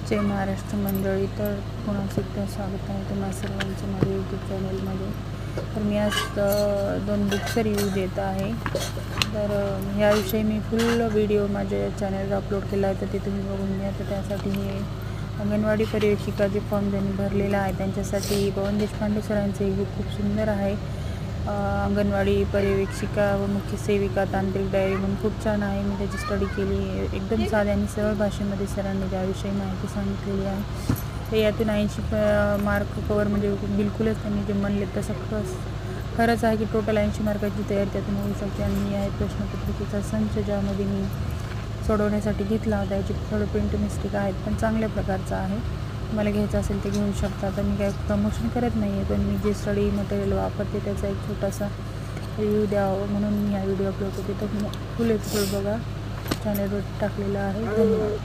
जय महाराष्ट्र मंडळी, तर पुन्हा एकदा स्वागत आहे तुम्हा सर्वांचं माझ्या यूट्यूब चॅनलमध्ये। तर मी आज 2 बुक्स रिव्ह्यू देत आहे। तर याविषयी मी फुल व्हिडिओ माझ्या चॅनलवर अपलोड केला आहे, तर ते तुम्ही बघून घ्या। तर त्यासाठी हे अंगणवाडी पर्यवेक्षिका जे फॉर्म ज्यांनी भरलेला आहे त्यांच्यासाठी पवन देशपांडे सरांचे ही बुक खूप सुंदर आहे। अंगणवाडी पर्यवेक्षिका व मुख्य सेविका तांत्रिक डायरी म्हणून खूप छान आहे। मी त्याची स्टडी केली, एकदम साध्या आणि सरळ भाषेमध्ये सरांनी त्याविषयी माहिती सांगितलेली आहे। तर यातून 80 मार्क कवर म्हणजे बिलकुलच त्यांनी जे म्हणले तसं खरंच आहे की टोटल 80 मार्काची तयारी त्यातून होऊ शकते। आणि मी आहे प्रश्नपत्रिकेचा संच ज्यामध्ये मी सोडवण्यासाठी घेतला होता, याची थोडं प्रिंट मिस्टेक आहेत पण चांगल्या प्रकारचा आहे। मला घ्यायचं असेल ते घेऊ शकता। तर मी काय प्रमोशन करत नाही आहे, पण मी जे स्टडी मटेरियल वापरते त्याचा एक छोटासा रिव्ह्यू द्यावं म्हणून मी हा व्हिडिओ अपलोड करते। तर फुल एपिसोड बघा, चॅनलवर टाकलेला आहे। धन्यवाद।